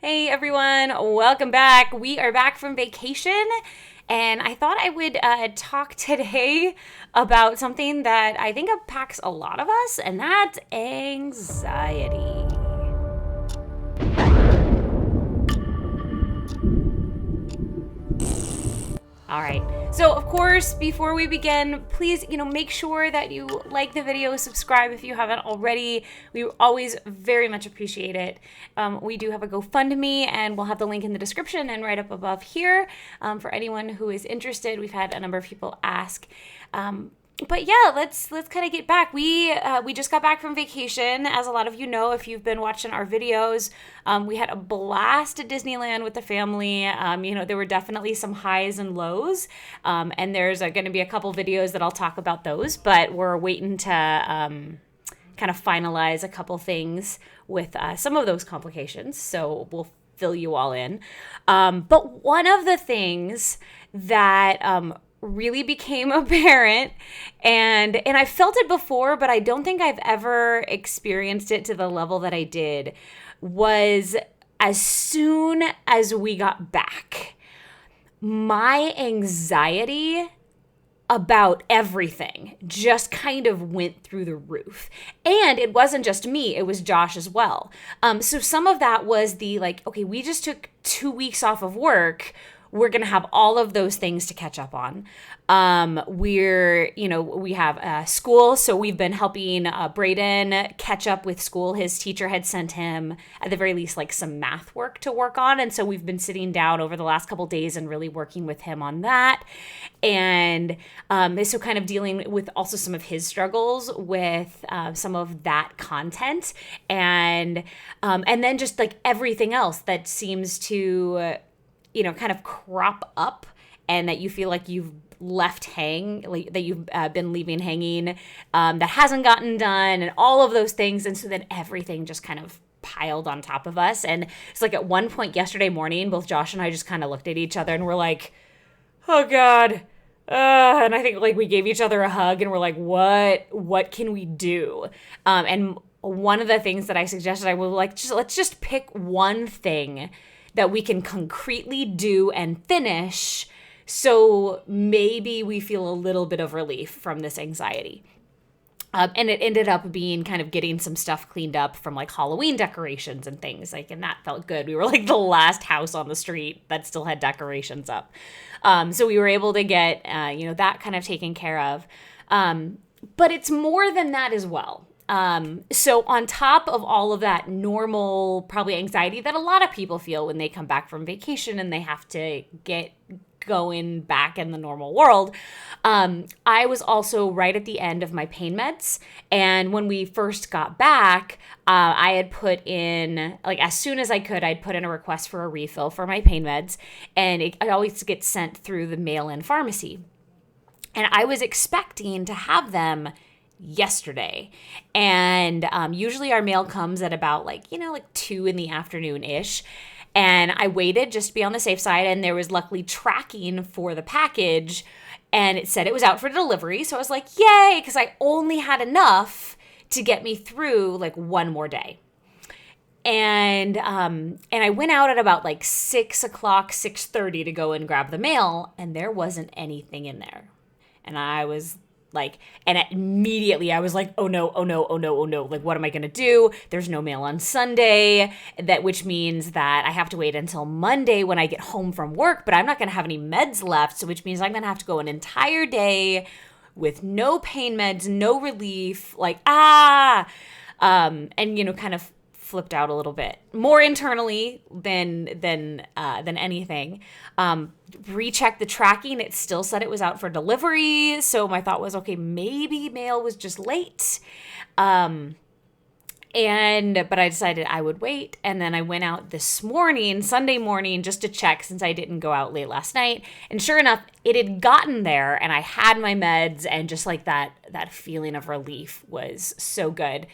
Hey everyone, welcome back. We are back from vacation, and I thought I would talk today about something that I think impacts a lot of us, and that's anxiety. All right. So, of course, before we begin, please, make sure that you like the video, subscribe if you haven't already. We always very much appreciate it. We do have a GoFundMe, and we'll have the link in the description and right up above here for anyone who is interested. We've had a number of people ask. But yeah, let's kind of get back. We just got back from vacation, as a lot of you know if you've been watching our videos. We had a blast at Disneyland with the family. There were definitely some highs and lows, and there's going to be a couple videos that I'll talk about those. But we're waiting to kind of finalize a couple things with some of those complications. So we'll fill you all in. But one of the things that really became apparent, and I felt it before, but I don't think I've ever experienced it to the level that I did, was as soon as we got back, my anxiety about everything just kind of went through the roof. And it wasn't just me, it was Josh as well. So some of that was the okay, we just took 2 weeks off of work. We're going to have all of those things to catch up on. We have school, so we've been helping Braden catch up with school. His teacher had sent him, at the very least, some math work to work on. And so we've been sitting down over the last couple days and really working with him on that. And so kind of dealing with also some of his struggles with some of that content. And then just everything else that seems to kind of crop up and that you feel like you've left that you've been leaving hanging, that hasn't gotten done, and all of those things. And so then everything just kind of piled on top of us. And it's at one point yesterday morning, both Josh and I just kind of looked at each other and we're like, oh God. And I think we gave each other a hug and we're like, what can we do? And one of the things that I suggested, I was let's just pick one thing that we can concretely do and finish, so maybe we feel a little bit of relief from this anxiety. And it ended up being kind of getting some stuff cleaned up from Halloween decorations and things, and that felt good. We were the last house on the street that still had decorations up. So we were able to get, that kind of taken care of. But it's more than that as well. So on top of all of that normal, probably anxiety that a lot of people feel when they come back from vacation and they have to get going back in the normal world, I was also right at the end of my pain meds. And when we first got back, I had put in, as soon as I could, I'd put in a request for a refill for my pain meds. And I always get sent through the mail-in pharmacy. And I was expecting to have them yesterday. And usually our mail comes at about 2 in the afternoon ish. And I waited just to be on the safe side, and there was luckily tracking for the package, and it said it was out for delivery. So I was like, yay, because I only had enough to get me through one more day. And I went out at about 6 o'clock, 6:30 to go and grab the mail, and there wasn't anything in there. And I was and immediately I was like, oh no. What am I going to do? There's no mail on Sunday, which means that I have to wait until Monday when I get home from work, but I'm not going to have any meds left. So which means I'm going to have to go an entire day with no pain meds, no relief, and kind of flipped out a little bit more internally than anything. Rechecked the tracking. It still said it was out for delivery. So my thought was, okay, maybe mail was just late. But I decided I would wait. And then I went out this morning, Sunday morning, just to check since I didn't go out late last night. And sure enough, it had gotten there and I had my meds, and just that feeling of relief was so good.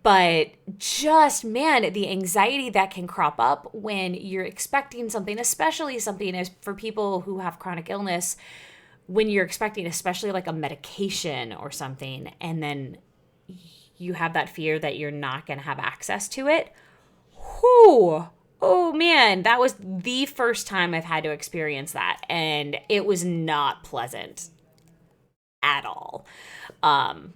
But just, man, the anxiety that can crop up when you're expecting something, especially something as for people who have chronic illness, when you're expecting especially a medication or something, and then you have that fear that you're not going to have access to it. Whew. Oh man, that was the first time I've had to experience that, and it was not pleasant at all. Um,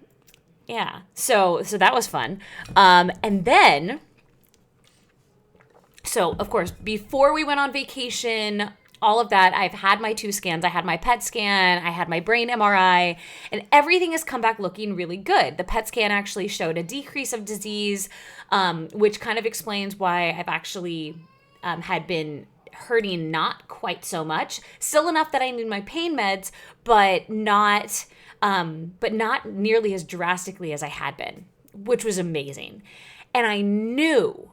yeah, so that was fun. And then, so of course, before we went on vacation, all of that, I've had my 2 scans. I had my PET scan, I had my brain MRI, and everything has come back looking really good. The PET scan actually showed a decrease of disease, which kind of explains why I've actually had been hurting not quite so much. Still enough that I need my pain meds, but not nearly as drastically as I had been, which was amazing. And I knew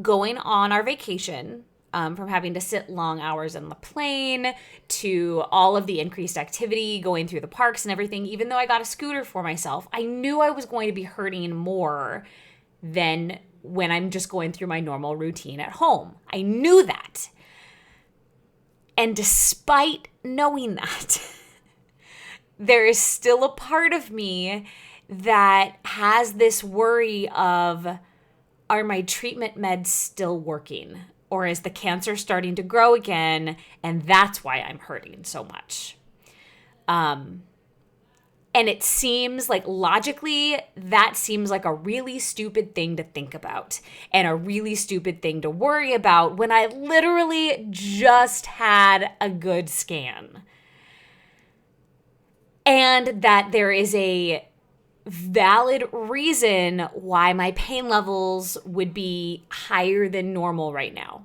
going on our vacation, from having to sit long hours on the plane to all of the increased activity, going through the parks and everything, even though I got a scooter for myself, I knew I was going to be hurting more than when I'm just going through my normal routine at home. I knew that. And despite knowing that, there is still a part of me that has this worry of, are my treatment meds still working? Or is the cancer starting to grow again, and that's why I'm hurting so much? And it seems like logically, that seems like a really stupid thing to think about and a really stupid thing to worry about when I literally just had a good scan. And that there is a valid reason why my pain levels would be higher than normal right now.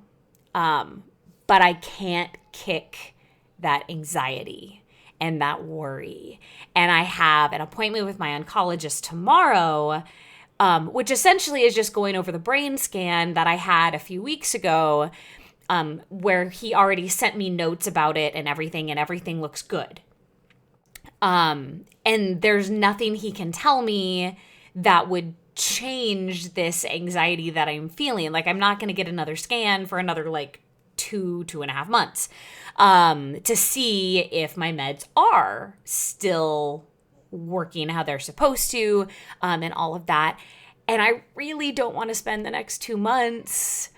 But I can't kick that anxiety and that worry. And I have an appointment with my oncologist tomorrow, which essentially is just going over the brain scan that I had a few weeks ago, where he already sent me notes about it and everything looks good. And there's nothing he can tell me that would change this anxiety that I'm feeling. Like, I'm not going to get another scan for another 2.5 months, to see if my meds are still working how they're supposed to, and all of that. And I really don't want to spend the next 2 months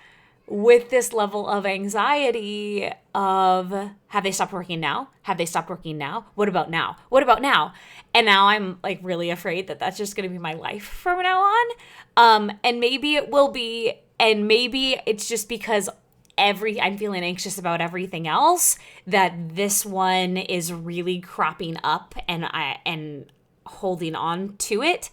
with this level of anxiety of, have they stopped working now? Have they stopped working now? What about now? What about now? And now I'm really afraid that that's just going to be my life from now on. And maybe it will be, and maybe it's just because I'm feeling anxious about everything else, that this one is really cropping up and holding on to it.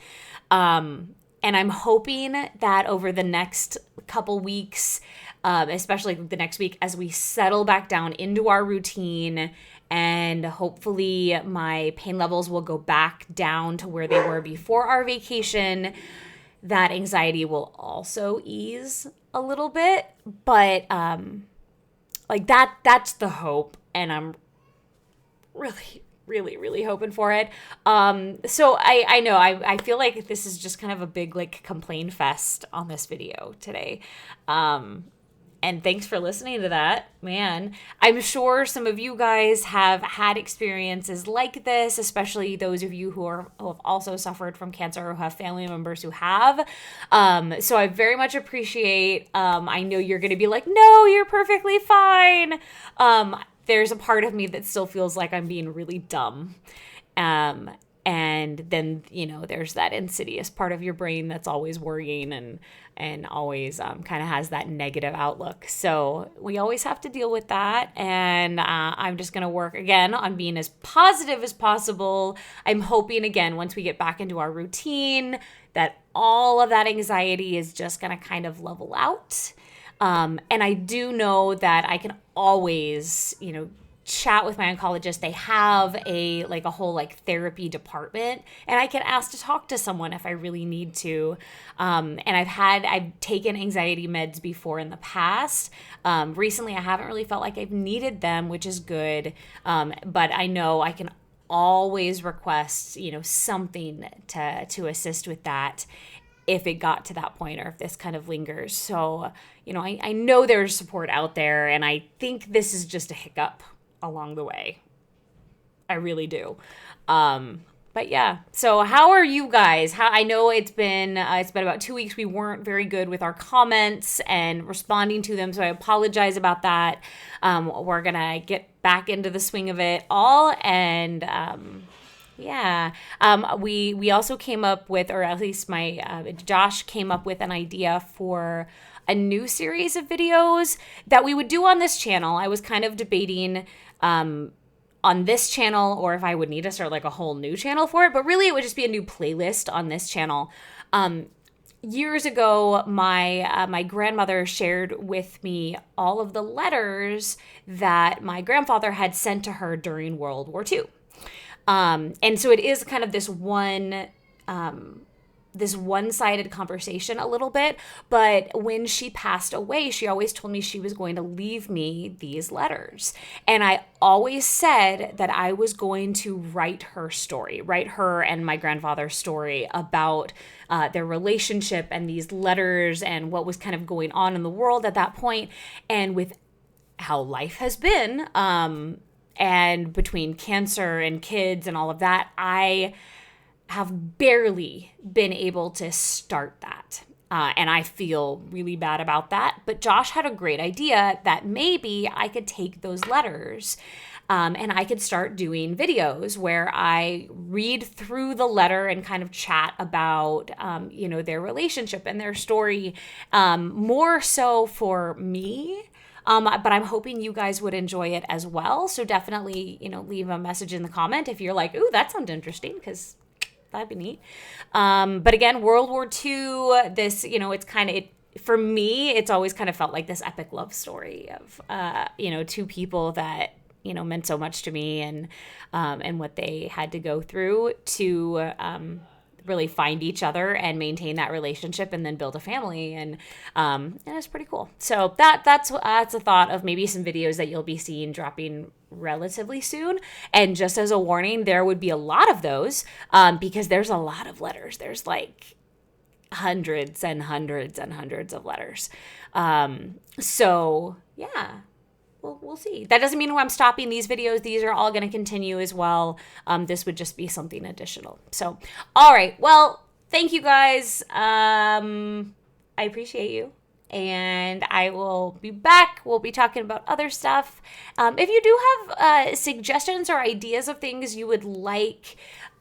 And I'm hoping that over the next couple weeks, especially the next week, as we settle back down into our routine, and hopefully my pain levels will go back down to where they were before our vacation, that anxiety will also ease a little bit. But that's the hope, and I'm really hoping for it. So I know I feel like this is just kind of a big complain fest on this video today. And thanks for listening to that, man. I'm sure some of you guys have had experiences like this, especially those of you who have also suffered from cancer or who have family members who have. So I very much appreciate, I know you're going to be like, no, you're perfectly fine. There's a part of me that still feels like I'm being really dumb. And then, there's that insidious part of your brain that's always worrying and always kind of has that negative outlook. So we always have to deal with that. And I'm just going to work again on being as positive as possible. I'm hoping, again, once we get back into our routine, that all of that anxiety is just going to kind of level out. And I do know that I can always, chat with my oncologist. They have a whole therapy department, and I can ask to talk to someone if I really need to. And I've taken anxiety meds before in the past. Recently I haven't really felt like I've needed them, which is good. But I know I can always request, something to assist with that if it got to that point or if this kind of lingers. So, I know there's support out there, and I think this is just a hiccup along the way. I really do. But yeah, so how are you guys? I know it's been about 2 weeks. We weren't very good with our comments and responding to them, so I apologize about that. We're gonna get back into the swing of it all, and yeah. We also came up with, or at least my Josh came up with an idea for a new series of videos that we would do on this channel. I was kind of debating on this channel or if I would need to start like a whole new channel for it, but really it would just be a new playlist on this channel. Years ago, my grandmother shared with me all of the letters that my grandfather had sent to her during World War II. And so it is kind of this one-sided conversation a little bit, but when she passed away, she always told me she was going to leave me these letters. And I always said that I was going to write her and my grandfather's story about their relationship and these letters and what was kind of going on in the world at that point. And with how life has been, and between cancer and kids and all of that, I have barely been able to start that. And I feel really bad about that. But Josh had a great idea that maybe I could take those letters and I could start doing videos where I read through the letter and kind of chat about, their relationship and their story, more so for me. But I'm hoping you guys would enjoy it as well. So definitely, leave a message in the comment if you're like, ooh, that sounds interesting, because that'd be neat. But again, World War II, this, it's kind of, for me, it's always kind of felt like this epic love story of, two people that, meant so much to me and what they had to go through to really find each other and maintain that relationship and then build a family. And it's pretty cool. So that's a thought of maybe some videos that you'll be seeing dropping relatively soon. And just as a warning, there would be a lot of those because there's a lot of letters. There's like hundreds and hundreds and hundreds of letters. So yeah. We'll see. That doesn't mean I'm stopping these videos. These are all going to continue as well. This would just be something additional. So, all right. Well, thank you guys. I appreciate you. And I will be back. We'll be talking about other stuff. If you do have suggestions or ideas of things you would like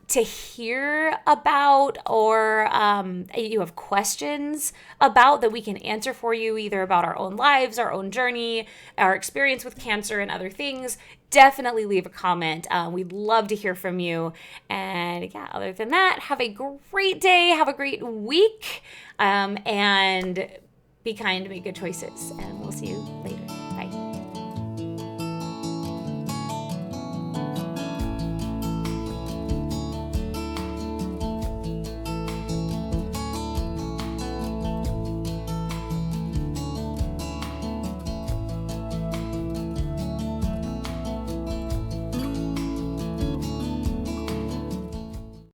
to hear about, or you have questions about that we can answer for you, either about our own lives, our own journey, our experience with cancer and other things, definitely leave a comment. We'd love to hear from you. And yeah, other than that, have a great day, have a great week, and be kind, make good choices, and we'll see you later. Bye.